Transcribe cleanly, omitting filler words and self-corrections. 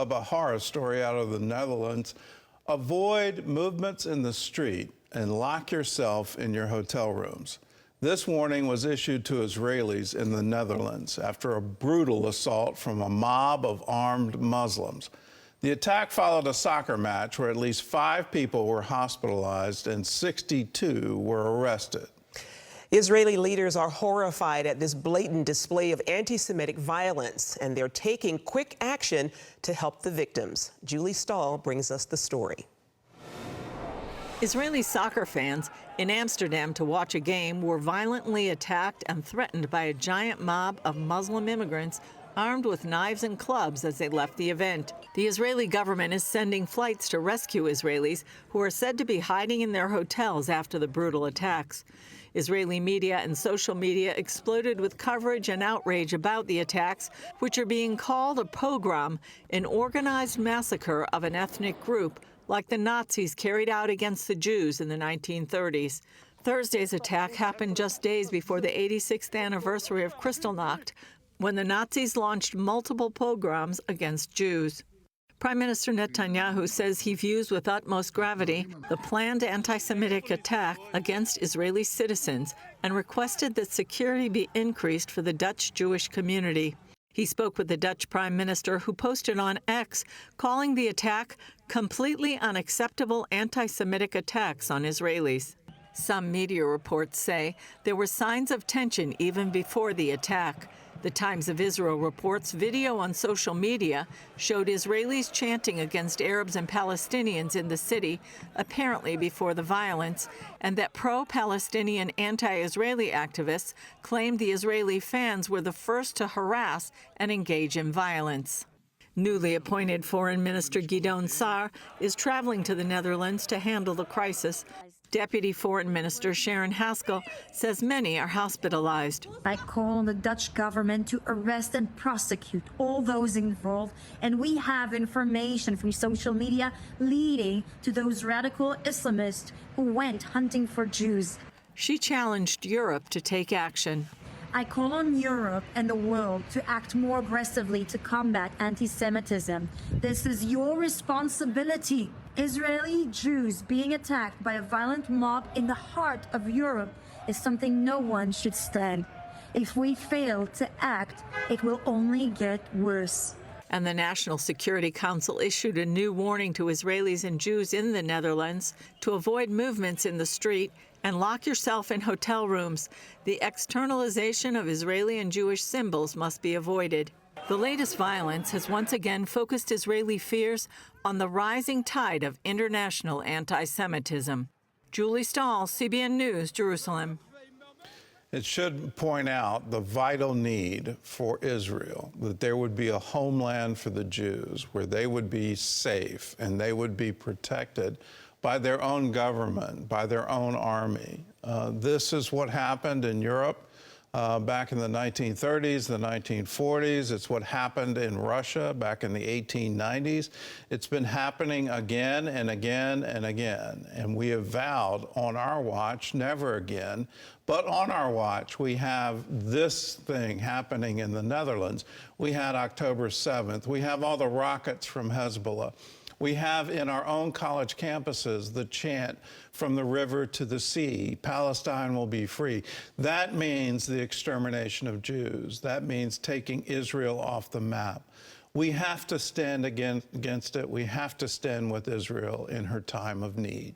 A horror story out of the Netherlands. Avoid movements in the street and lock yourself in your hotel rooms. This warning was issued to Israelis in the Netherlands after a brutal assault from a mob of armed Muslims. The attack followed a soccer match where at least 5 people were hospitalized and 62 were arrested. Israeli leaders are horrified at this blatant display of anti-Semitic violence, and they're taking quick action to help the victims. Julie Stahl brings us the story. Israeli soccer fans in Amsterdam to watch a game were violently attacked and threatened by a giant mob of Muslim immigrants armed with knives and clubs as they left the event. The Israeli government is sending flights to rescue Israelis who are said to be hiding in their hotels after the brutal attacks. Israeli media and social media exploded with coverage and outrage about the attacks, which are being called a pogrom, an organized massacre of an ethnic group like the Nazis carried out against the Jews in the 1930s. Thursday's attack happened just days before the 86th anniversary of Kristallnacht, when the Nazis launched multiple pogroms against Jews. Prime Minister Netanyahu says he views with utmost gravity the planned anti-Semitic attack against Israeli citizens and requested that security be increased for the Dutch Jewish community. He spoke with the Dutch Prime Minister, who posted on X, calling the attack completely unacceptable anti-Semitic attacks on Israelis. Some media reports say there were signs of tension even before the attack. The Times of Israel reports video on social media showed Israelis chanting against Arabs and Palestinians in the city, apparently before the violence, and that pro-Palestinian anti-Israeli activists claimed the Israeli fans were the first to harass and engage in violence. Newly appointed Foreign Minister Gideon Saar is traveling to the Netherlands to handle the crisis. Deputy Foreign Minister Sharon Haskell says many are hospitalized. I call on the Dutch government to arrest and prosecute all those involved, and we have information from social media leading to those radical Islamists who went hunting for Jews. She challenged Europe to take action. I call on Europe and the world to act more aggressively to combat anti-Semitism. This is your responsibility. Israeli Jews being attacked by a violent mob in the heart of Europe is something no one should stand. If we fail to act, it will only get worse. And the National Security Council issued a new warning to Israelis and Jews in the Netherlands to avoid movements in the street and lock yourself in hotel rooms. The externalization of Israeli and Jewish symbols must be avoided. The latest violence has once again focused Israeli fears on the rising tide of international anti-Semitism. Julie Stahl, CBN News, Jerusalem. It should point out the vital need for Israel, that there would be a homeland for the Jews where they would be safe and they would be protected by their own government, by their own army. This is what happened in Europe back in the 1930s, the 1940s. It's what happened in Russia back in the 1890s. It's been happening again and again and again. And we have vowed on our watch, never again. But on our watch, we have this thing happening in the Netherlands. We had October 7th. We have all the rockets from Hezbollah. We have in our own college campuses the chant, "From the river to the sea, Palestine will be free." That means the extermination of Jews. That means taking Israel off the map. We have to stand against it. We have to stand with Israel in her time of need.